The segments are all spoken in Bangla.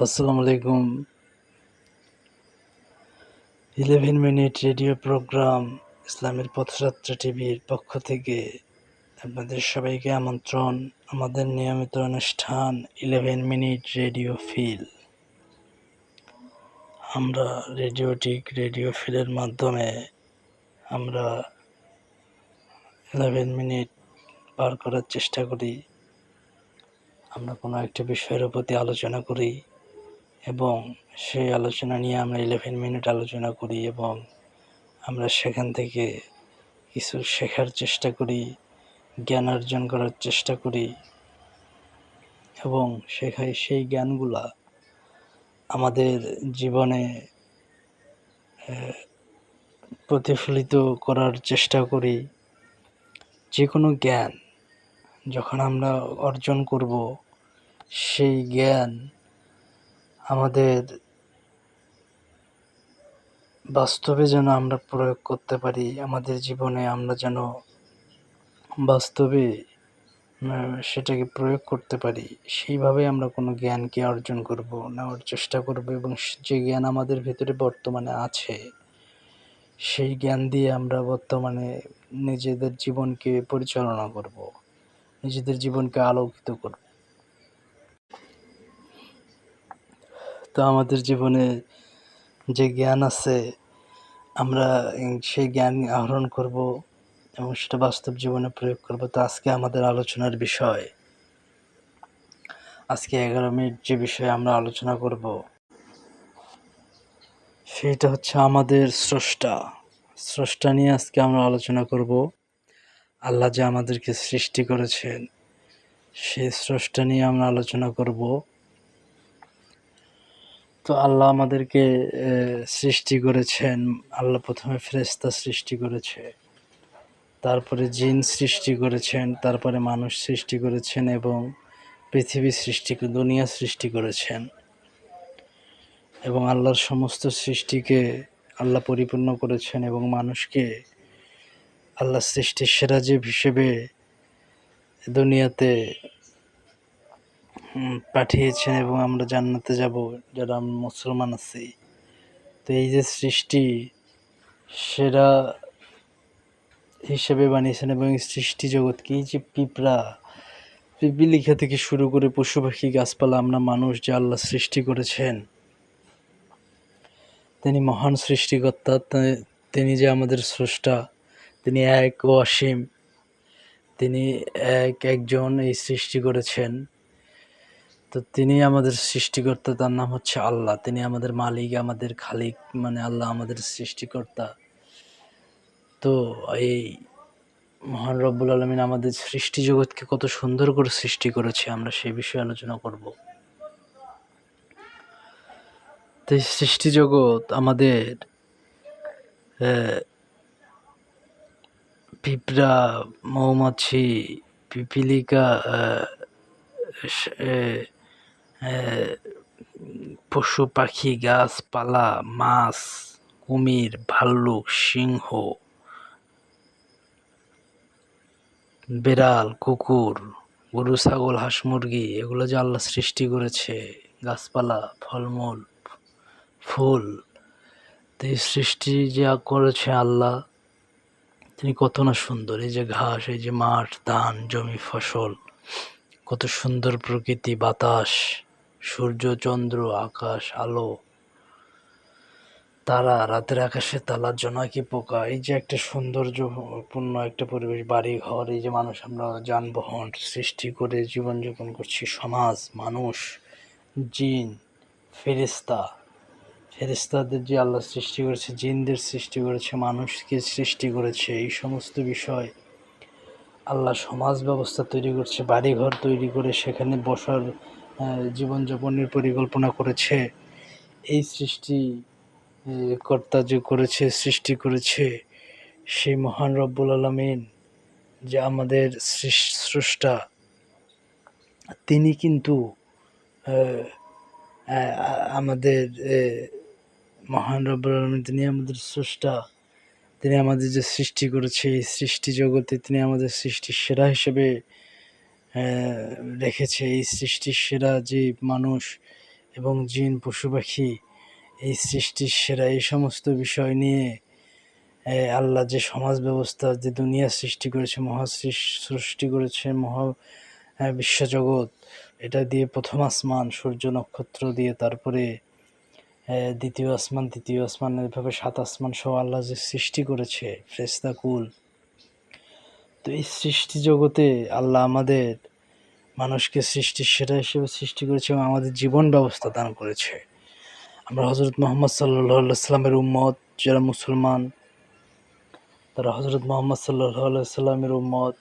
আসসালামু আলাইকুম। 11 মিনিট রেডিও প্রোগ্রাম ইসলামের পথযাত্রা টিভির পক্ষ থেকে আপনাদের সবাইকে আমন্ত্রণ। আমাদের নিয়মিত অনুষ্ঠান 11 মিনিট রেডিও ফিল। আমরা রেডিও ফিলের মাধ্যমে আমরা 11 মিনিট পার করার চেষ্টা করি। আমরা কোনো একটা বিষয়ের প্রতি আলোচনা করি এবং সেই আলোচনা নিয়ে আমরা 11 মিনিট আলোচনা করি এবং আমরা সেখান থেকে কিছু শেখার চেষ্টা করি, জ্ঞান অর্জন করার চেষ্টা করি এবং সেই জ্ঞানগুলা আমাদের জীবনে প্রতিফলিত করার চেষ্টা করি। যে কোনো জ্ঞান যখন আমরা অর্জন করব, সেই জ্ঞান আমাদের বাস্তবে যেন আমরা প্রয়োগ করতে পারি, আমাদের জীবনে আমরা যেন বাস্তবে সেটাকে প্রয়োগ করতে পারি, সেইভাবে আমরা কোনো জ্ঞানকে অর্জন করব, নেওয়ার চেষ্টা করব এবং যে জ্ঞান আমাদের ভিতরে বর্তমানে আছে, সেই জ্ঞান দিয়ে আমরা বর্তমানে নিজেদের জীবনকে পরিচালনা করব, নিজেদের জীবনকে আলোকিত করব। তো আমাদের জীবনে যে জ্ঞান আছে, আমরা সেই জ্ঞান আহরণ করব এবং সেটা বাস্তব জীবনে প্রয়োগ করব। তো আজকে আমাদের আলোচনার বিষয়, আজকে 11 মিনিট যে বিষয়ে আমরা আলোচনা করব সেটা হচ্ছে আমাদের স্রষ্টা নিয়ে আজকে আমরা আলোচনা করব। আল্লাহ যে আমাদেরকে সৃষ্টি করেছেন, সেই স্রষ্টা নিয়ে আমরা আলোচনা করব। তো আল্লাহ আমাদেরকে সৃষ্টি করেছেন। আল্লাহ প্রথমে ফেরেশতা সৃষ্টি করেছে, তারপরে জিন সৃষ্টি করেছেন, তারপরে মানুষ সৃষ্টি করেছেন এবং পৃথিবী দুনিয়া সৃষ্টি করেছেন এবং আল্লাহর সমস্ত সৃষ্টিকে আল্লাহ পরিপূর্ণ করেছেন এবং মানুষকে আল্লাহ সৃষ্টির সেরা জীব হিসেবে দুনিয়াতে পাঠিয়েছেন এবং আমরা জান্নাতে যাব যারা আমরা মুসলমান আছি। তো এই যে সৃষ্টি সেরা হিসেবে বানিয়েছেন এবং সৃষ্টি জগৎকে, এই যে পিপিলিকা থেকে শুরু করে পশু পাখি গাছপালা, আমরা মানুষ যে আল্লাহ সৃষ্টি করেছেন, তিনি মহান সৃষ্টিকর্তা। তিনি যে আমাদের স্রষ্টা, তিনি এক ও অসীম, তিনি একজন এই সৃষ্টি করেছেন। তো তিনি আমাদের সৃষ্টিকর্তা, তার নাম হচ্ছে আল্লাহ। তিনি আমাদের মালিক, আমাদের খালিক, মানে আল্লাহ আমাদের সৃষ্টিকর্তা। তো এই মহান রব্বুল আলামিন আমাদের সৃষ্টি জগৎকে কত সুন্দর করে সৃষ্টি করেছে, আমরা সেই বিষয়ে আলোচনা করব। তো এই সৃষ্টি জগৎ আমাদের পিঁপড়া, মৌমাছি, পিপিলিকা, পশু পাখি, গাছপালা, মাছ, কুমির, ভাল্লুক, সিংহ, বেড়াল, কুকুর, গরু, ছাগল, হাঁস, মুরগি, এগুলো যে আল্লাহ সৃষ্টি করেছে, গাছপালা, ফলমূল, ফুল, তো এই সৃষ্টি যে করেছে আল্লাহ, তিনি কত না সুন্দর। এই যে ঘাস, এই যে মাঠ, ধান, জমি, ফসল, কত সুন্দর প্রকৃতি, বাতাস, সূর্য, চন্দ্র, আকাশ, আলো, তারা, রাতের আকাশে তালা, জোনাকি পোকা, এই যে একটা সৌন্দর্যপূর্ণ একটা পরিবেশ, বাড়ি ঘর, এই যে মানুষ, আমরা যানবাহন সৃষ্টি করে জীবনযাপন করছি, সমাজ, মানুষ, জিন, ফেরেশতাদের যে আল্লাহ সৃষ্টি করেছে, জিনদের সৃষ্টি করেছে, মানুষকে সৃষ্টি করেছে, এই সমস্ত বিষয় আল্লাহ সমাজ ব্যবস্থা তৈরি করছে, বাড়িঘর তৈরি করে সেখানে বসার, জীবনযাপনের পরিকল্পনা করেছে। এই কর্তা যে সৃষ্টি করেছে, সেই মহান রব্বুল আলামিন যে আমাদের স্রষ্টা, তিনি কিন্তু আমাদের মহান রব্বুল আলামিন, তিনি আমাদের স্রষ্টা। তিনি আমাদের যে সৃষ্টি করেছে, এই সৃষ্টি জগতে তিনি আমাদের সৃষ্টির সেরা হিসেবে রেখেছে। এই সৃষ্টির সেরা যে মানুষ, এবং জিন পশু পাখি, এই সৃষ্টির সেরা, এই সমস্ত বিষয় নিয়ে আল্লাহ যে সমাজ ব্যবস্থা, যে দুনিয়া সৃষ্টি করেছে, সৃষ্টি করেছে, বিশ্বজগৎ, এটা দিয়ে প্রথম আসমান সূর্য নক্ষত্র দিয়ে, তারপরে দ্বিতীয় আসমান, তৃতীয় আসমান, এভাবে 7 আসমান সহ আল্লাহ যে সৃষ্টি করেছে ফেরেশতা কুল। তো এই সৃষ্টি জগতে আল্লাহ আমাদের মানুষকে সৃষ্টির সেরা হিসেবে সৃষ্টি করেছে এবং আমাদের জীবন ব্যবস্থা দান করেছে। আমরা হযরত মুহাম্মদ সাল্লাল্লাহু আলাইহি ওয়াসাল্লামের উম্মত, যারা মুসলমান তারা হযরত মুহাম্মদ সাল্লাল্লাহু আলাইহি ওয়াসাল্লামের উম্মত,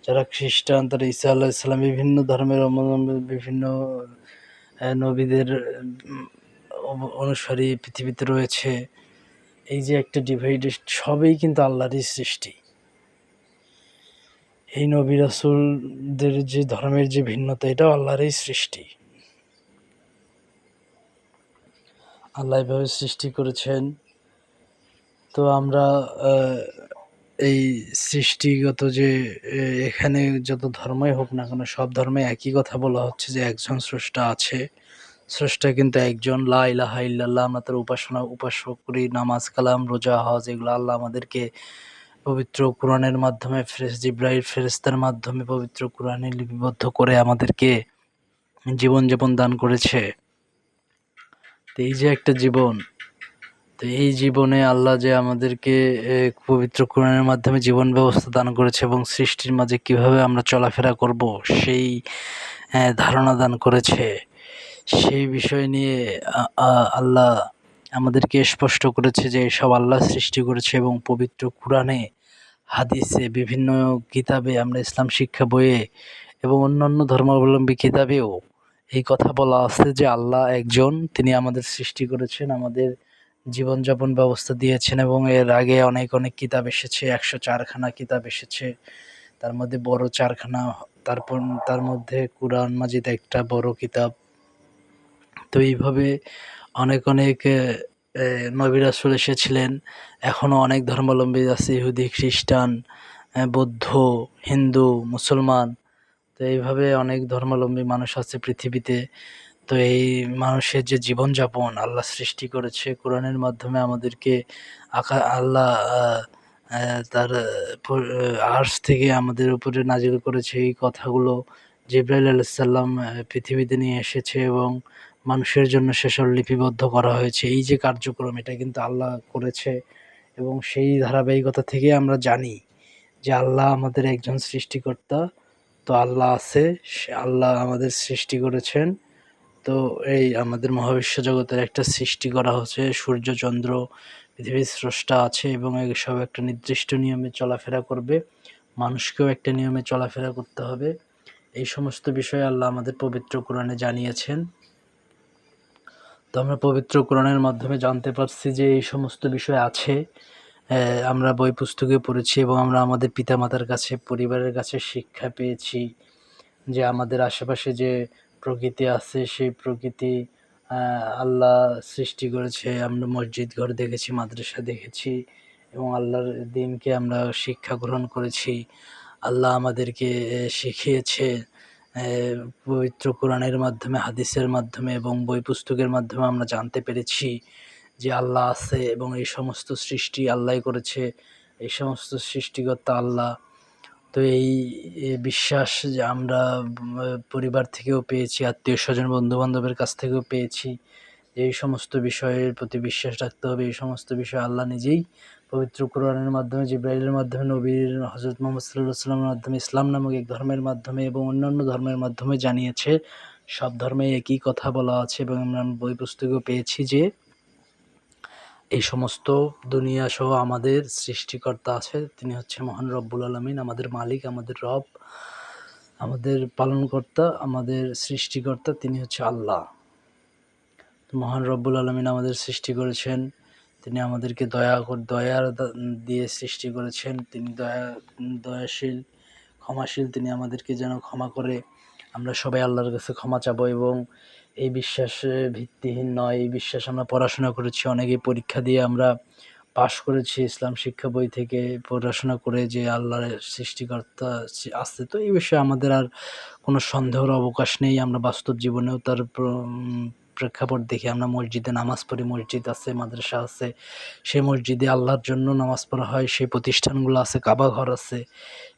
যারা খ্রিস্টান তারা ঈসা আলাইহিস সালাম, বিভিন্ন ধর্মের অবলম্বী, বিভিন্ন নবীদের অনুসারী পৃথিবীতে রয়েছে। এই যে একটা ডিভাইডেড, সবই কিন্তু আল্লাহরই সৃষ্টি। এই নবী রাসূলদের যে ধর্মের যে ভিন্নতা, এটাও আল্লাহরই সৃষ্টি। আল্লাহ এভাবে সৃষ্টি করেছেন। তো আমরা এই সৃষ্টিগত যে এখানে যত ধর্মই হোক না কেন, সব ধর্মে একই কথা বলা হচ্ছে যে একজন স্রষ্টা আছে। স্রষ্টা কিন্তু একজন, লা ইলাহা ইল্লাল্লাহ। আমরা তার উপাসনা করি, নামাজ কালাম রোজা হজ, এগুলো আল্লাহ আমাদেরকে পবিত্র কোরআনের মাধ্যমে, জিবরাইল ফেরেশতার মাধ্যমে পবিত্র কোরআনে লিপিবদ্ধ করে আমাদেরকে জীবনযাপন দান করেছে। তো এই যে একটা জীবন, তো এই জীবনে আল্লাহ যে আমাদেরকে পবিত্র কোরআনের মাধ্যমে জীবন ব্যবস্থা দান করেছে এবং সৃষ্টির মাঝে কিভাবে আমরা চলাফেরা করব সেই ধারণা দান করেছে, সেই বিষয় নিয়ে আল্লাহ আমাদেরকে স্পষ্ট করেছে যে এসব আল্লাহ সৃষ্টি করেছে। এবং পবিত্র কোরআনে, হাদিসে, বিভিন্ন কিতাবে, আমরা ইসলাম শিক্ষা বইয়ে এবং অন্যান্য ধর্মাবলম্বী কিতাবেও এই কথা বলা আছে যে আল্লাহ একজন, তিনি আমাদের সৃষ্টি করেছেন, আমাদের জীবনযাপন ব্যবস্থা দিয়েছেন। এবং এর আগে অনেক অনেক কিতাব এসেছে, 104খানা কিতাব এসেছে, তার মধ্যে বড় 4খানা, তারপর তার মধ্যে কুরআন মাজিদ একটা বড় কিতাব। তো এইভাবে অনেক অনেক নবী রাসূল এসেছিলেন। এখনও অনেক ধর্মাবলম্বী আছে, ইহুদি, খ্রিস্টান, বৌদ্ধ, হিন্দু, মুসলমান। তো এইভাবে অনেক ধর্মাবলম্বী মানুষ আছে পৃথিবীতে। তো এই মানুষের যে জীবনযাপন আল্লাহ সৃষ্টি করেছে কোরআনের মাধ্যমে আমাদেরকে, আল্লাহ তার আরশ থেকে আমাদের উপরে নাজিল করেছে এই কথাগুলো। জিবরাইল আলাইহিস সালাম পৃথিবীতে নিয়ে এসেছে এবং মানুষের জন্য সেসব লিপিবদ্ধ করা হয়েছে। এই যে কার্যক্রম, এটা কিন্তু আল্লাহ করেছে এবং সেই ধারাবাহিকতা থেকে আমরা জানি যে আল্লাহ আমাদের একজন সৃষ্টিকর্তা। তো আল্লাহ আছে, আল্লাহ আমাদের সৃষ্টি করেছেন। তো এই আমাদের মহাবিশ্ব জগতের একটা সৃষ্টি করা হচ্ছে, সূর্য চন্দ্র পৃথিবীর স্রষ্টা আছে এবং সব একটা নির্দিষ্ট নিয়মে চলাফেরা করবে। মানুষকেও একটা নিয়মে চলাফেরা করতে হবে। এই সমস্ত বিষয় আল্লাহ আমাদের পবিত্র কোরআনে জানিয়েছেন। তো আমরা পবিত্র কোরআনের মাধ্যমে জানতে পারছি যে এই সমস্ত বিষয় আছে। আমরা বই পুস্তকে পড়েছি এবং আমরা আমাদের পিতামাতার কাছে, পরিবারের কাছে শিক্ষা পেয়েছি যে আমাদের আশেপাশে যে প্রকৃতি আছে, সেই প্রকৃতি আল্লাহ সৃষ্টি করেছে। আমরা মসজিদ ঘর দেখেছি, মাদ্রাসা দেখেছি এবং আল্লাহর দ্বীনকে আমরা শিক্ষা গ্রহণ করেছি। আল্লাহ আমাদেরকে শিখিয়েছে পবিত্র কোরআনের মাধ্যমে, হাদিসের মাধ্যমে এবং বই পুস্তকের মাধ্যমে আমরা জানতে পেরেছি যে আল্লাহ আছে এবং এই সমস্ত সৃষ্টি আল্লাহই করেছে, এই সমস্ত সৃষ্টিকর্তা আল্লাহ। তো এই বিশ্বাস যে আমরা পরিবার থেকেও পেয়েছি, আত্মীয়-স্বজন, বন্ধু-বান্ধবের কাছ থেকেও পেয়েছি যে এই সমস্ত বিষয়ের প্রতি বিশ্বাস রাখতে হবে। এই সমস্ত বিষয় আল্লাহ নিজেই পবিত্র কোরআনের মাধ্যমে, জিবরাইলের মাধ্যমে, নবীর হযরত মুহাম্মদ সাল্লাল্লাহু আলাইহি ওয়াসাল্লামের মাধ্যমে, ইসলাম নামক এক ধর্মের মাধ্যমে এবং অন্যান্য ধর্মের মাধ্যমে জানিয়েছে। সব ধর্মেই একই কথা বলা আছে এবং আমরা বই পুস্তকেও পেয়েছি যে এই সমস্ত দুনিয়া সহ আমাদের সৃষ্টিকর্তা আছে, তিনি হচ্ছে মহান রব্বুল আলামিন, আমাদের মালিক, আমাদের রব, আমাদের পালনকর্তা, আমাদের সৃষ্টিকর্তা, তিনি হচ্ছে আল্লাহ। মহান রব্বুল আলামিন আমাদের সৃষ্টি করেছেন, তিনি আমাদেরকে দয়ার দিয়ে সৃষ্টি করেছেন। তিনি দয়াশীল, ক্ষমাশীল, তিনি আমাদেরকে যেন ক্ষমা করে। আমরা সবাই আল্লাহর কাছে ক্ষমা চাবো এবং এই বিশ্বাস ভিত্তিহীন নয়, এই বিশ্বাস আমরা পড়াশোনা করেছি, অনেকেই পরীক্ষা দিয়ে আমরা পাশ করেছি ইসলাম শিক্ষা বই থেকে পড়াশোনা করে যে আল্লাহর সৃষ্টিকর্তা আছে। তো এই বিষয়ে আমাদের আর কোনো সন্দেহের অবকাশ নেই। আমরা বাস্তব জীবনেও তার প্রেক্ষাপট দেখি, আমরা মসজিদে নামাজ পড়ি, মসজিদ আছে, মাদ্রাসা আছে, সেই মসজিদে আল্লাহর জন্য নামাজ পড়া হয়, সেই প্রতিষ্ঠানগুলো আছে, কাবা ঘর আছে,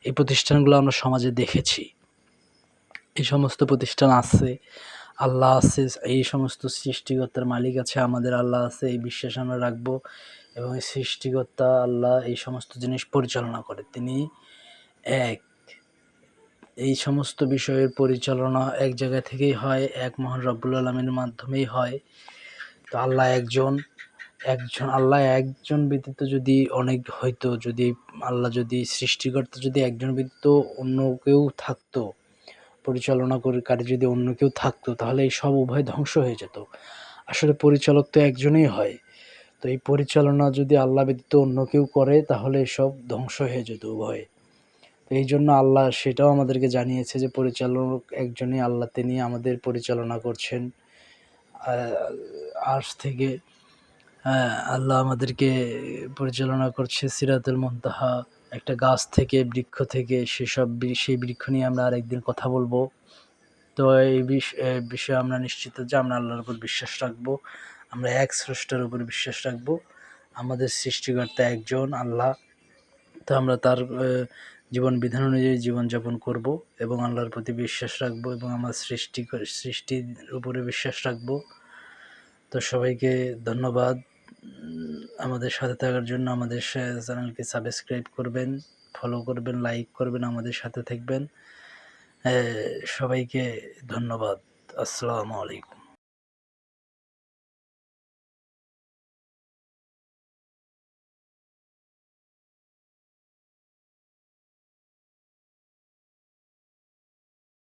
এই প্রতিষ্ঠানগুলো আমরা সমাজে দেখেছি। এই সমস্ত প্রতিষ্ঠান আছে, আল্লাহ আছে, এই সমস্ত সৃষ্টিকর্তার মালিক আছে, আমাদের আল্লাহ আছে, এই বিশ্বাস আমরা রাখবো। এবং এই সৃষ্টিকর্তা আল্লাহ এই সমস্ত জিনিস পরিচালনা করে, তিনি এক। এই সমস্ত বিষয়ের পরিচালনা এক জায়গা থেকেই হয়, এক মহান রব্বুল আলামিনের মাধ্যমেই হয়। তো আল্লাহ একজন আল্লাহ একজন ব্যতীত যদি অনেক হইতো, যদি আল্লাহ যদি সৃষ্টিকর্তা যদি একজন ব্যতীত অন্য কেউ থাকতো, পরিচালনাকারী যদি অন্য কেউ থাকতো, তাহলে এই সব উভয় ধ্বংস হয়ে যেত। আসলে পরিচালক তো একজনই হয়। তো এই পরিচালনা যদি আল্লাহ ব্যতীত অন্য কেউ করে, তাহলে সব ধ্বংস হয়ে যেত উভয়। তো এই জন্য আল্লাহ সেটাও আমাদেরকে জানিয়েছে যে পরিচালক একজনই আল্লাহ, তিনি আমাদের পরিচালনা করছেন। আজ থেকে আল্লাহ আমাদেরকে পরিচালনা করছে সিরাতুল মুনতাহা, একটা গাছ থেকে, বৃক্ষ থেকে, সেই বৃক্ষ নিয়ে আমরা আরেকদিন কথা বলবো। তো এই বিষয়ে আমরা নিশ্চিত যে আমরা আল্লাহর উপর বিশ্বাস রাখবো, আমরা এক স্রষ্টার উপর বিশ্বাস রাখবো, আমাদের সৃষ্টিকর্তা একজন আল্লাহ। তো আমরা তার জীবন বিধান অনুযায়ী জীবনযাপন করব এবং আল্লাহর প্রতি বিশ্বাস রাখবো এবং আমার সৃষ্টির উপরে বিশ্বাস রাখবো। তো সবাইকে ধন্যবাদ আমাদের সাথে থাকার জন্য। আমাদের চ্যানেলকে সাবস্ক্রাইব করবেন, ফলো করবেন, লাইক করবেন, আমাদের সাথে থাকবেন। সবাইকে ধন্যবাদ। আসসালামু আলাইকুম।